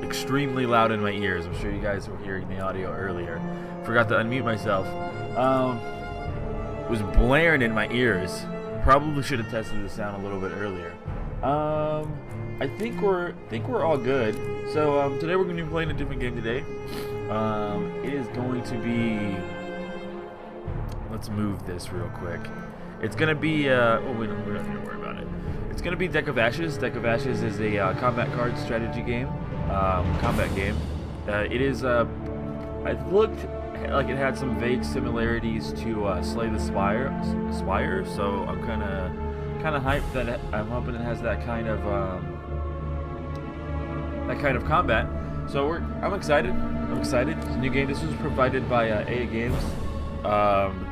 extremely loud in my ears. I'm sure you guys were hearing the audio earlier. Forgot to unmute myself. It was blaring in my ears. Probably should have tested the sound a little bit earlier. I think we're all good. So today we're going to be playing a different game today. It is going to be. Let's move this real quick. It's going to be. Oh, we don't need to worry about it. It's going to be Deck of Ashes. Deck of Ashes is a combat card strategy game. Combat game. It is. It looked like it had some vague similarities to Slay the Spire. So I'm kind of hyped that I'm hoping it has that kind of combat. So I'm excited. It's a new game. This was provided by AA Games.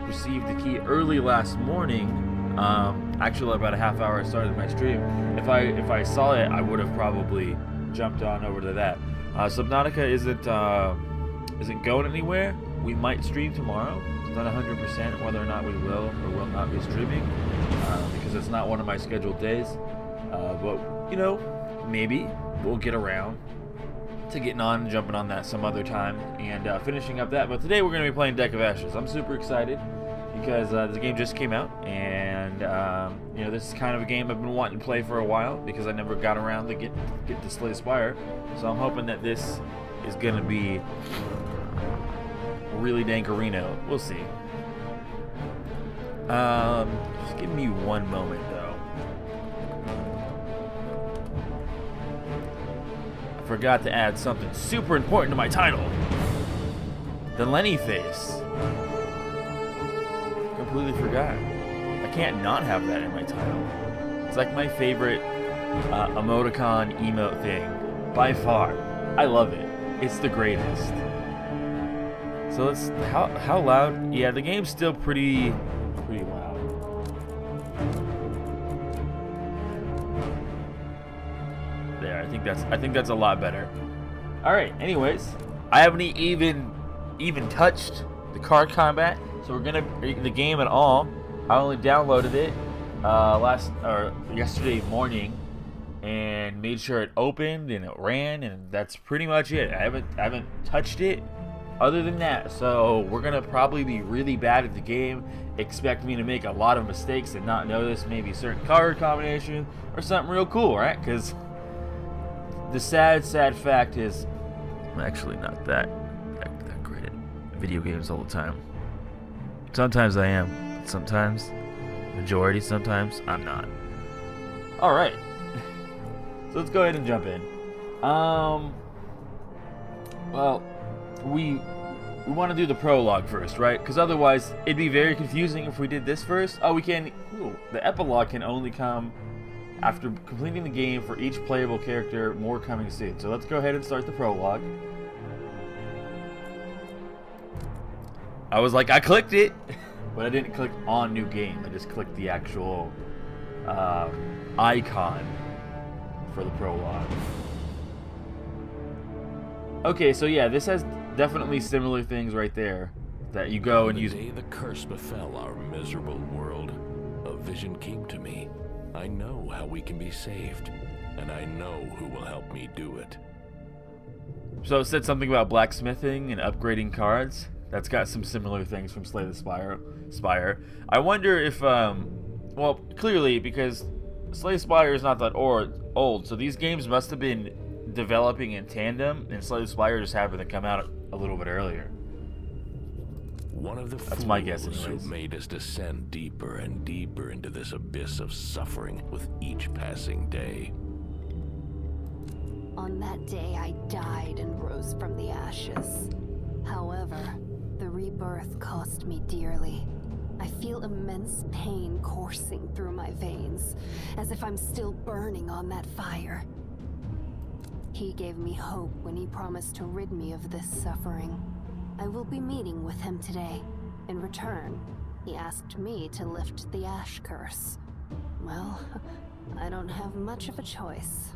Received the key early last morning. Actually, about a half hour I started my stream. If I saw it, I would have probably jumped on over to that. Subnautica isn't going anywhere. We might stream tomorrow. It's not 100% whether or not we will or will not be streaming because it's not one of my scheduled days. But you know, maybe we'll get around to getting on and jumping on that some other time and finishing up that. But today we're going to be playing Deck of Ashes. I'm super excited because the game just came out, and you know, this is kind of a game I've been wanting to play for a while because I never got around to get to Slay the Spire. So I'm hoping that this is going to be really dankerino. We'll see. Just give me one moment though. I forgot to add something super important to my title. The Lenny face. Completely forgot. I can't not have that in my title. It's like my favorite emoticon emote thing by far. I love it. It's the greatest. So let's how loud? Yeah, the game's still pretty loud. There, I think that's a lot better. All right. Anyways, I haven't even touched the card combat, so we're gonna the game at all. I only downloaded it yesterday morning and made sure it opened and it ran, and that's pretty much it. I haven't touched it other than that, so we're gonna probably be really bad at the game. Expect me to make a lot of mistakes and not notice maybe a certain card combination or something real cool, right? Because the sad fact is I'm actually not that great at video games all the time. Sometimes I am, but sometimes I'm not. All right, so let's go ahead and jump in. Well, we want to do the prologue first, right? Because otherwise it'd be very confusing if we did this first. Oh, we can. Ooh, the epilogue can only come after completing the game for each playable character. More coming soon. So let's go ahead and start the prologue. I was like, I clicked it, but I didn't click on new game. I just clicked the actual icon for the prologue. Okay, so yeah, this has definitely similar things right there that you go and use. The day the curse befell our miserable world, a vision came to me. I know how we can be saved, and I know who will help me do it. So it said something about blacksmithing and upgrading cards. That's got some similar things from Slay the Spire. I wonder if, well, clearly because Slay the Spire is not that old, so these games must have been developing in tandem, and Slay the Spire just happened to come out a little bit earlier. One of the That's my guess, fools who anyways. made us descend deeper and deeper into this abyss of suffering with each passing day. On that day, I died and rose from the ashes. However, the rebirth cost me dearly. I feel immense pain coursing through my veins, as if I'm still burning on that fire. He gave me hope when he promised to rid me of this suffering. I will be meeting with him today. In return, he asked me to lift the ash curse. Well, I don't have much of a choice.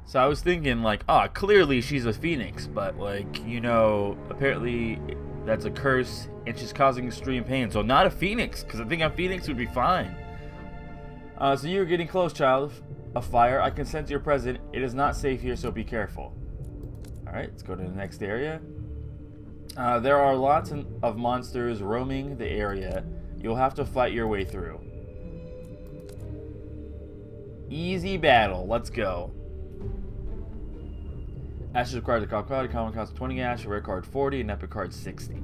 So I was thinking, like, clearly she's a phoenix, but, like, you know, apparently that's a curse and she's causing extreme pain. So not a phoenix, because I think a phoenix would be fine. So you're getting close, child of fire. I can sense your presence. It is not safe here, so be careful. Alright, let's go to the next area. There are lots of monsters roaming the area. You'll have to fight your way through. Easy battle. Let's go. Ash is required to call card. A common cost 20 ash, a rare card 40, and epic card 60.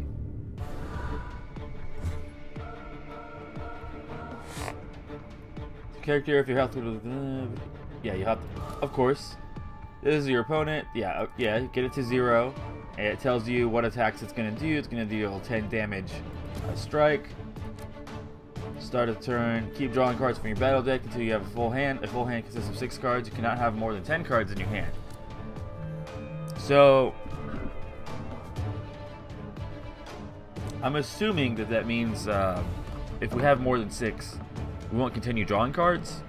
Character, if your health, yeah, you have to, of course. This is your opponent. Yeah, get it to 0. And it tells you what attacks it's gonna do. It's gonna deal 10 damage a strike. Start a turn. Keep drawing cards from your battle deck until you have a full hand. A full hand consists of 6 cards. You cannot have more than 10 cards in your hand. So I'm assuming that means if we have more than 6, we won't continue drawing cards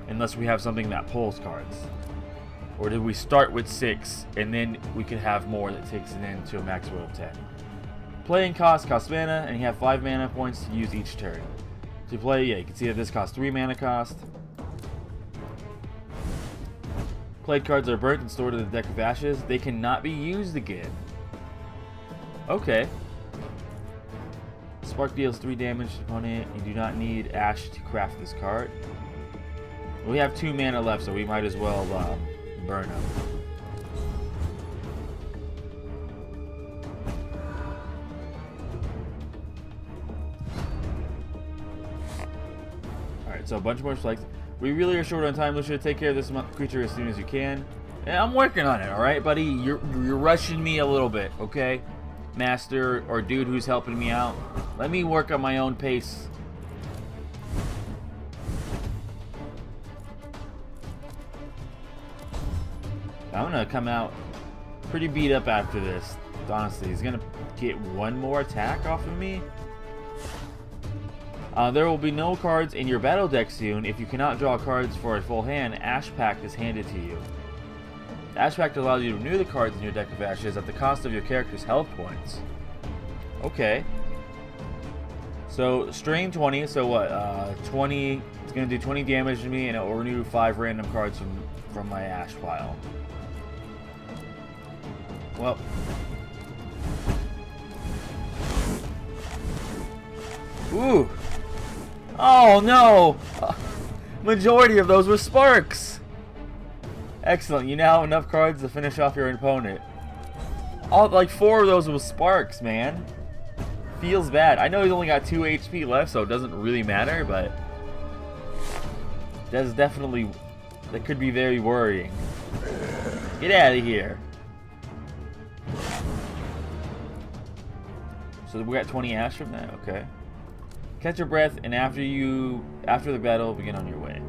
unless we have something that pulls cards. Or did we start with 6 and then we could have more that takes it into a maximum of 10? Playing costs mana, and you have 5 mana points to use each turn. To play, yeah, you can see that this costs 3 mana cost. Played cards are burnt and stored in the deck of ashes. They cannot be used again. Okay. Spark deals 3 damage to opponent. You do not need ash to craft this card. We have 2 mana left, so we might as well burn them. Alright, so a bunch more strikes. We really are short on time. Let's take care of this creature as soon as you can. And I'm working on it, alright, buddy? You're rushing me a little bit, okay? Master or dude who's helping me out. Let me work on my own pace. I'm gonna come out pretty beat up after this. Honestly, he's gonna get 1 more attack off of me. There will be no cards in your battle deck soon. If you cannot draw cards for a full hand, Ash Pact is handed to you. The Ash Pact allows you to renew the cards in your deck of ashes at the cost of your character's health points. Okay. So, strain 20, so what? 20, it's going to do 20 damage to me, and it will renew 5 random cards from my Ash pile. Well. Ooh. Oh no! Majority of those were sparks! Excellent, you now have enough cards to finish off your opponent. All, like 4 of those were sparks, man. Feels bad. I know he's only got 2 HP left, so it doesn't really matter, but that's definitely, that could be very worrying. Get out of here. So we got 20 ash from that, okay. Catch your breath, and after the battle, begin on your way.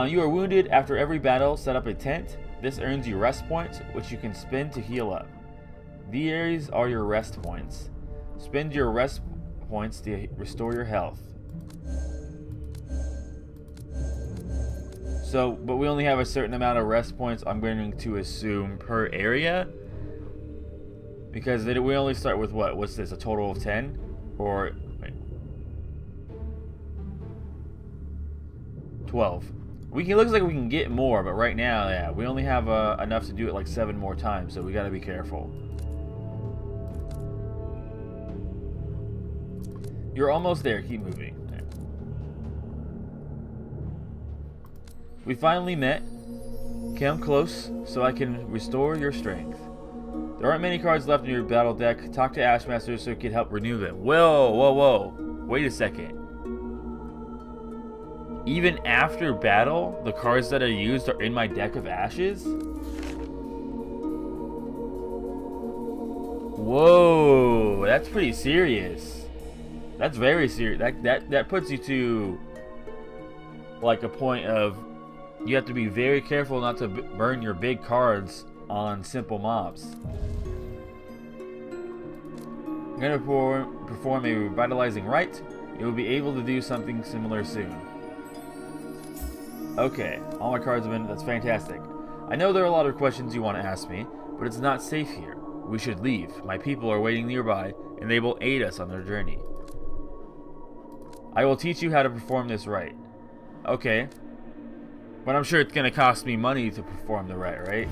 You are wounded. After every battle, set up a tent. This earns you rest points, which you can spend to heal up. These are your rest points. Spend your rest points to restore your health. So, but we only have a certain amount of rest points, I'm going to assume, per area. Because we only start with what? What's this, a total of 10? Or... 12. It looks like we can get more, but right now, yeah, we only have enough to do it like 7 more times, so we gotta be careful. You're almost there. Keep moving. There. We finally met. Come close so I can restore your strength. There aren't many cards left in your battle deck. Talk to Ashmaster so he can help renew them. Whoa, whoa, whoa. Wait a second. Even after battle, the cards that are used are in my deck of ashes? Whoa, that's pretty serious. That's very serious. That puts you to like a point of you have to be very careful not to burn your big cards on simple mobs. I'm going to perform a revitalizing rite. You will be able to do something similar soon. Okay, all my cards have been... That's fantastic. I know there are a lot of questions you want to ask me, but it's not safe here. We should leave. My people are waiting nearby, and they will aid us on their journey. I will teach you how to perform this rite. Okay. But I'm sure it's going to cost me money to perform the rite, right?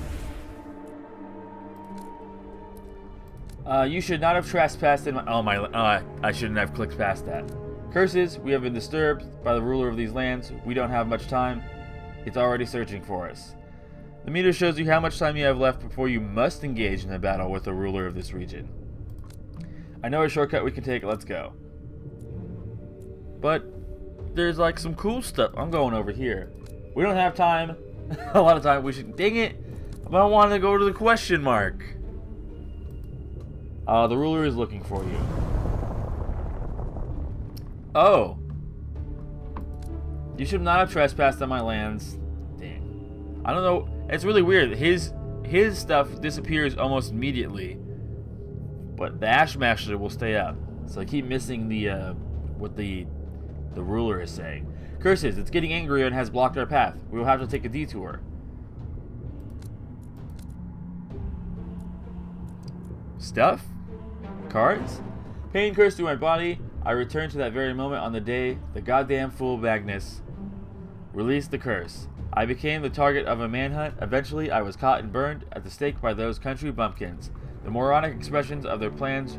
You should not have trespassed in my... Oh, I shouldn't have clicked past that. Curses, we have been disturbed by the ruler of these lands. We don't have much time. It's already searching for us. The meter shows you how much time you have left before you must engage in a battle with the ruler of this region. I know a shortcut we can take. Let's go. But there's like some cool stuff. I'm going over here. We don't have time. A lot of time. We should... Dang it. But I want to go to the question mark. The ruler is looking for you. Oh. You should not have trespassed on my lands. Dang. I don't know. It's really weird. His stuff disappears almost immediately. But the Ash Master will stay up. So I keep missing the what the ruler is saying. Curses, it's getting angry and has blocked our path. We will have to take a detour. Stuff? Cards? Pain cursed through my body. I returned to that very moment on the day the goddamn fool Magnus released the curse. I became the target of a manhunt. Eventually, I was caught and burned at the stake by those country bumpkins. The moronic expressions of their plans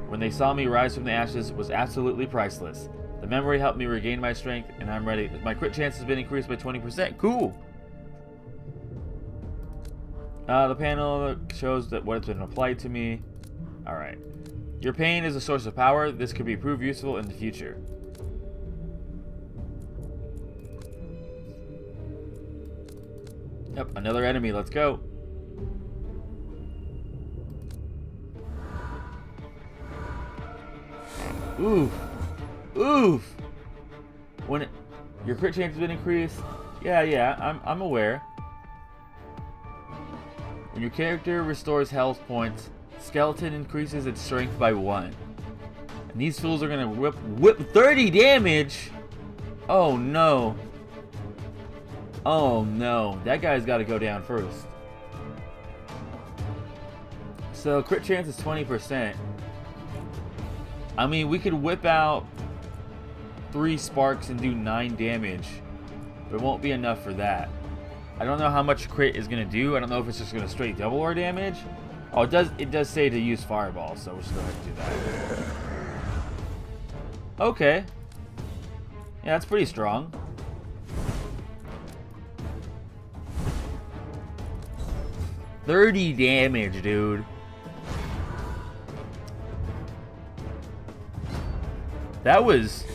when they saw me rise from the ashes was absolutely priceless. The memory helped me regain my strength, and I'm ready. My crit chance has been increased by 20%. Cool! The panel shows that what has been applied to me. Alright. Your pain is a source of power. This could be proved useful in the future. Yep, another enemy. Let's go. Oof. Oof. When your crit chance has been increased. Yeah, I'm aware. When your character restores health points, skeleton increases its strength by 1. And these fools are gonna whip 30 damage. Oh no. Oh no. That guy's gotta go down first. So crit chance is 20%. I mean, we could whip out 3 sparks and do 9 damage, but it won't be enough for that. I don't know how much crit is gonna do. I don't know if it's just gonna straight double our damage. Oh, it does say to use fireball, so we're just gonna do that. Okay. Yeah, that's pretty strong. $30 damage, dude. That was...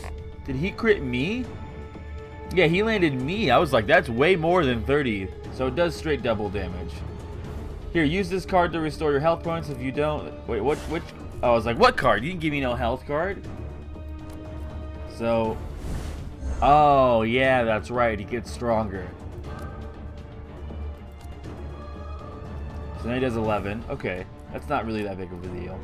Did he crit me? Yeah, he landed me. I was like, that's way more than 30. So it does straight double damage. Here, use this card to restore your health points. If you don't... Wait, which... Oh, I was like, what card? You didn't give me no health card. So... Oh, yeah, that's right. He gets stronger. So now he does 11. Okay. That's not really that big of a deal.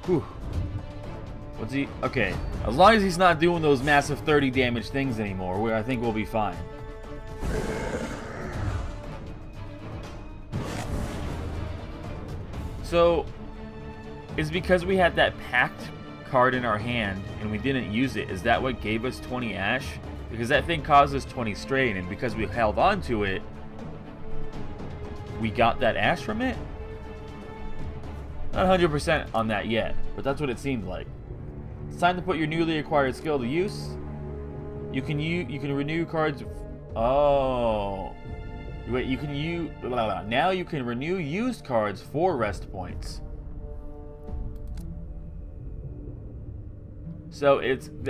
Whew. What's he? Okay. As long as he's not doing those massive 30 damage things anymore, I think we'll be fine. So, it's because we had that pact card in our hand and we didn't use it. Is that what gave us 20 ash? Because that thing causes 20 strain, and because we held on to it, we got that ash from it? Not 100% on that yet, but that's what it seemed like. It's time to put your newly acquired skill to use. You can renew cards. Oh, wait. You can use now. You can renew used cards for rest points. So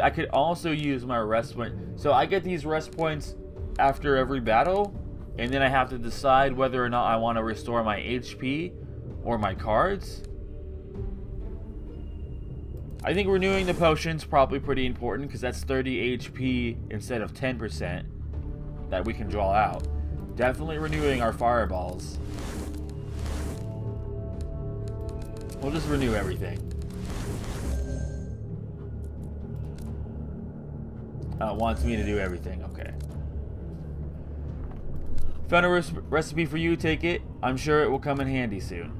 I could also use my rest point. So I get these rest points after every battle, and then I have to decide whether or not I want to restore my HP or my cards. I think renewing the potion's probably pretty important because that's 30 HP instead of 10% that we can draw out. Definitely renewing our fireballs. We'll just renew everything. Wants me to do everything. Okay. Found a recipe for you, take it. I'm sure it will come in handy soon.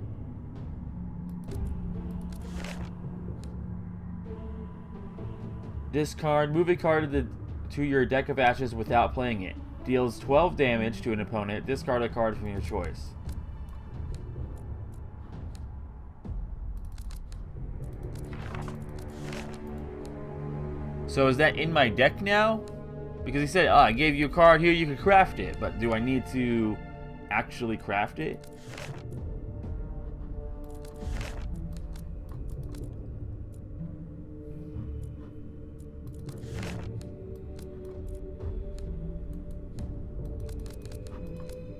Discard. Move a card to your deck of ashes without playing it. Deals 12 damage to an opponent. Discard a card from your choice. So is that in my deck now? Because he said, oh, I gave you a card here, you can craft it. But do I need to actually craft it?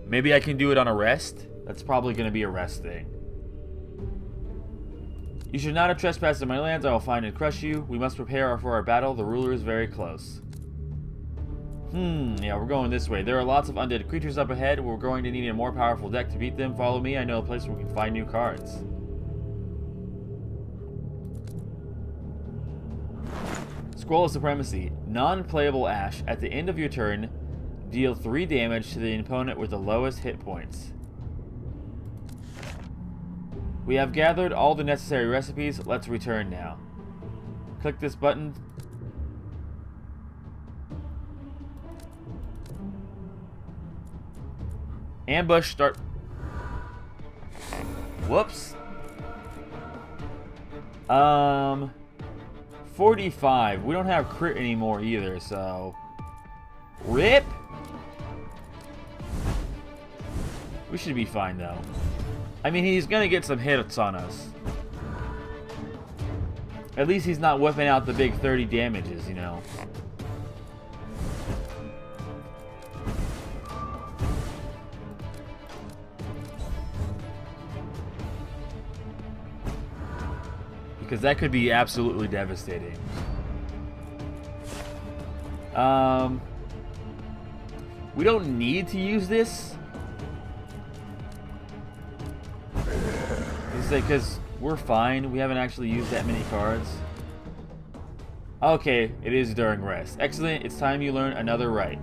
Maybe I can do it on a rest? That's probably going to be a rest thing. You should not have trespassed in my lands. I will find and crush you. We must prepare for our battle. The ruler is very close. Yeah, we're going this way. There are lots of undead creatures up ahead. We're going to need a more powerful deck to beat them. Follow me. I know a place where we can find new cards. Scroll of Supremacy. Non-playable Ash. At the end of your turn, deal 3 damage to the opponent with the lowest hit points. We have gathered all the necessary recipes. Let's return now. Click this button. Ambush start. Whoops. 45. We don't have crit anymore either, so rip. We should be fine though. I mean, he's gonna get some hits on us. At least he's not whipping out the big 30 damages, you know. Because that could be absolutely devastating. We don't need to use this. Because we're fine. We haven't actually used that many cards. Okay, it is during rest. Excellent. It's time you learn another right.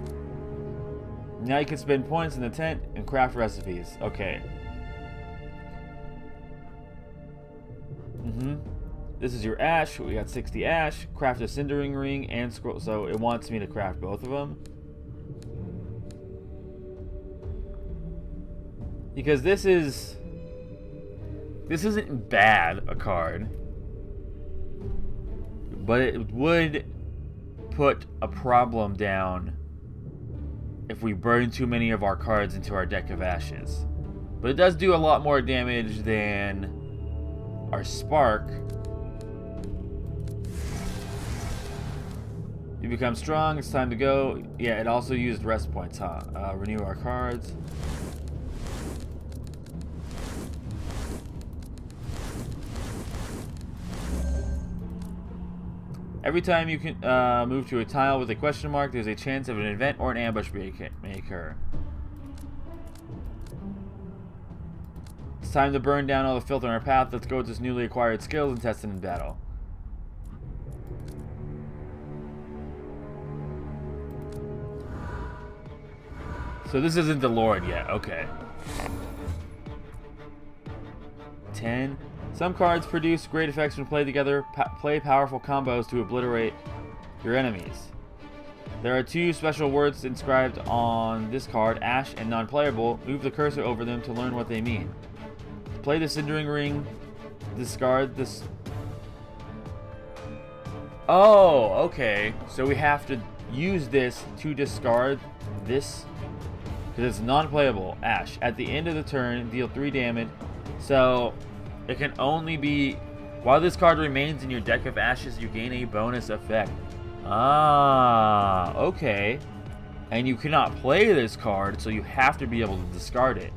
Now you can spend points in the tent and craft recipes. Okay. This is your ash. We got 60 ash. Craft a cindering ring and scroll. So it wants me to craft both of them. Because this isn't bad a card, but it would put a problem down if we burn too many of our cards into our deck of ashes. But it does do a lot more damage than our spark. You become strong, it's time to go. Yeah, it also used rest points, huh? Renew our cards. Every time you can move to a tile with a question mark, there's a chance of an event or an ambush may occur. It's time to burn down all the filth on our path. Let's go with this newly acquired skills and test it in battle. So this isn't the Lord yet. Okay. 10. Some cards produce great effects when played together. Play powerful combos to obliterate your enemies. There are 2 special words inscribed on this card, Ash and non-playable. Move the cursor over them to learn what they mean. Play the cindering ring. Discard this. Oh, okay. So we have to use this to discard this. Because it's non-playable. Ash. At the end of the turn, deal 3 damage. So it can only be while this card remains in your deck of ashes, you gain a bonus effect. Ah, okay. And you cannot play this card, so you have to be able to discard it.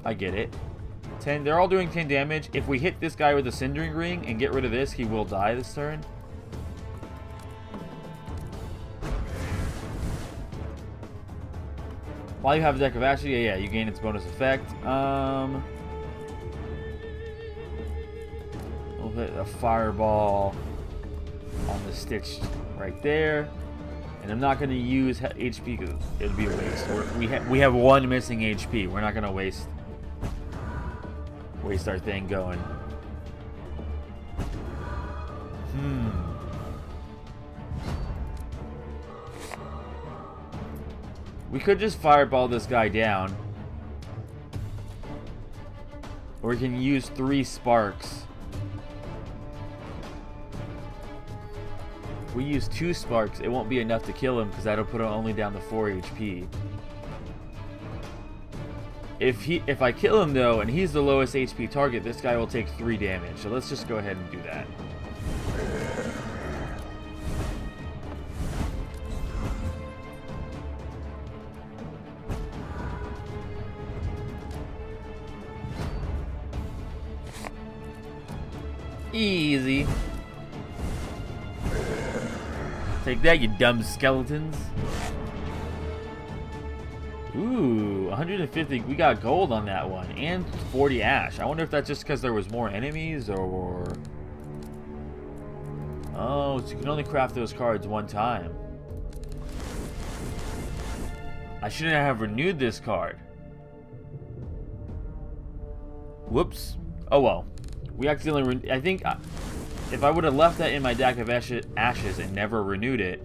I get it. 10. They're all doing 10 damage. If we hit this guy with a cindering ring and get rid of this, he will die this turn. While you have a deck of ashes, yeah, you gain its bonus effect. We'll hit a fireball on the stitch right there. And I'm not going to use HP because it'd be a waste. We have 1 missing HP. We're not going to waste our thing going. We could just fireball this guy down. Or we can use 3 sparks. If we use 2 sparks, it won't be enough to kill him because that'll put him only down to 4 HP. If I kill him though, and he's the lowest HP target, this guy will take 3 damage. So let's just go ahead and do that. Easy. Take that, you dumb skeletons. Ooh, 150. We got gold on that one. And 40 ash. I wonder if that's just because there was more enemies or... Oh, so you can only craft those cards 1 time. I shouldn't have renewed this card. Whoops. Oh well. We accidentally... I think if I would have left that in my deck of ashes and never renewed it,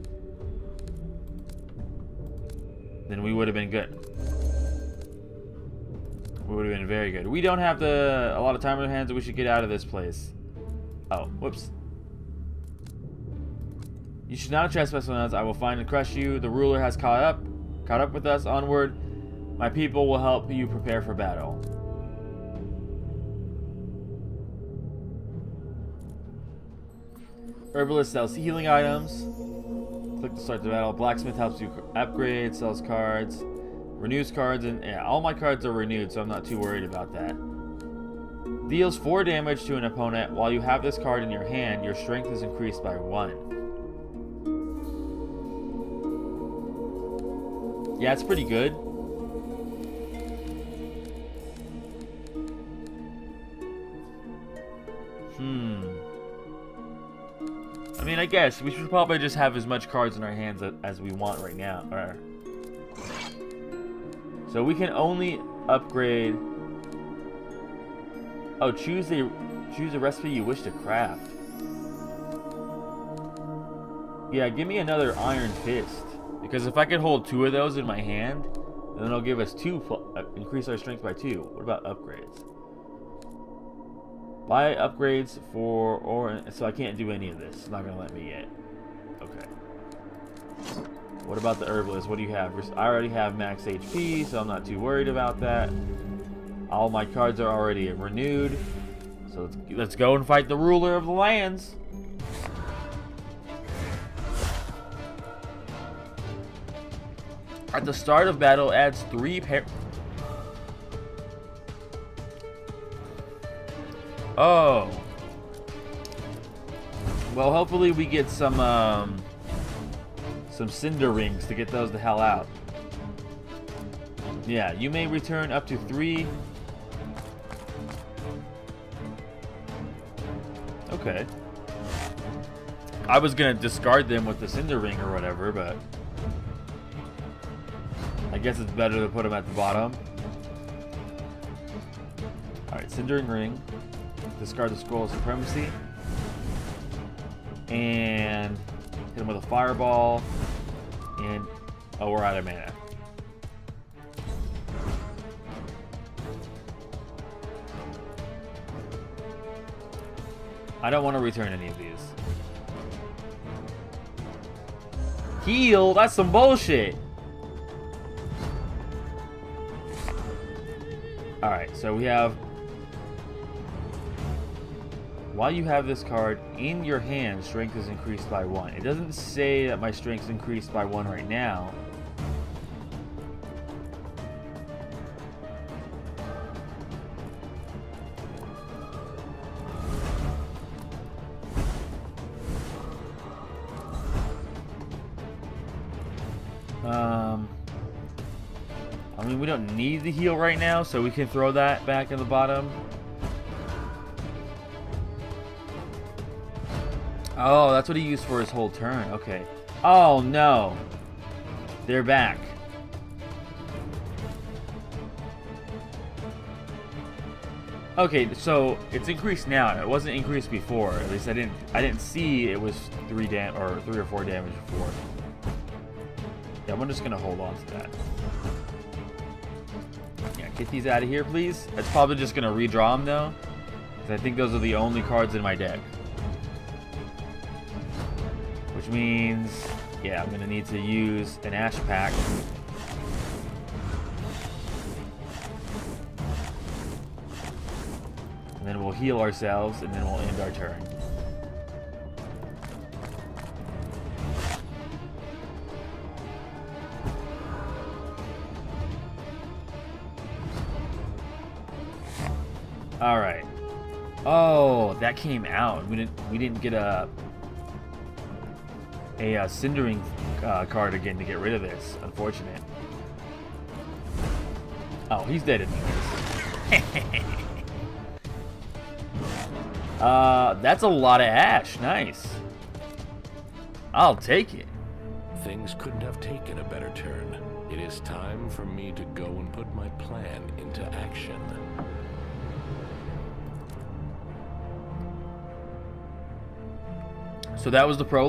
then we would have been good. We would have been very good. We don't have a lot of time on our hands, so we should get out of this place. Oh, whoops. You should not trespass on us. I will find and crush you. The ruler has caught up with us. Onward. My people will help you prepare for battle. Herbalist sells healing items. Click to start the battle. Blacksmith helps you upgrade, sells cards, renews cards, and yeah, all my cards are renewed, so I'm not too worried about that. Deals 4 damage to an opponent. While you have this card in your hand, your strength is increased by 1. Yeah, it's pretty good. I mean, I guess we should probably just have as much cards in our hands as we want right now. So we can only upgrade. Oh, choose a recipe you wish to craft. Yeah, give me another Iron Fist, because if I could hold 2 of those in my hand, then it'll give us increase our strength by 2. What about upgrades? Buy upgrades so I can't do any of this. It's not gonna let me yet. Okay. What about the herbalist? What do you have? I already have max HP, so I'm not too worried about that. All my cards are already renewed. So let's go and fight the ruler of the lands. At the start of battle, adds 3 Oh. Well, hopefully we get some cinder rings to get those the hell out. Yeah, you may return up to 3. Okay. I was gonna discard them with the cinder ring or whatever, but I guess it's better to put them at the bottom. Alright, cindering ring. Discard the Scroll of Supremacy. And hit him with a fireball. And oh, we're out of mana. I don't want to return any of these. Heal? That's some bullshit. Alright, so we have... While you have this card in your hand, strength is increased by 1. It doesn't say that my strength is increased by 1 right now. I mean, we don't need the heal right now, so we can throw that back in the bottom. Oh, that's what he used for his whole turn. Okay. Oh no. They're back. Okay, so it's increased now. It wasn't increased before. At least I didn't see it was 3 or 4 damage before. Yeah, I'm just gonna hold on to that. Yeah, get these out of here, please. It's probably just gonna redraw them though, because I think those are the only cards in my deck. Which means, yeah, I'm gonna need to use an Ash Pack. And then we'll heal ourselves, and then we'll end our turn. All right. Oh, that came out. We didn't get a Cindering card again to get rid of this. Unfortunate. Oh, he's dead anyways. That's a lot of ash. Nice. I'll take it. Things couldn't have taken a better turn. It is time for me to go and put my plan into action. So that was the pro.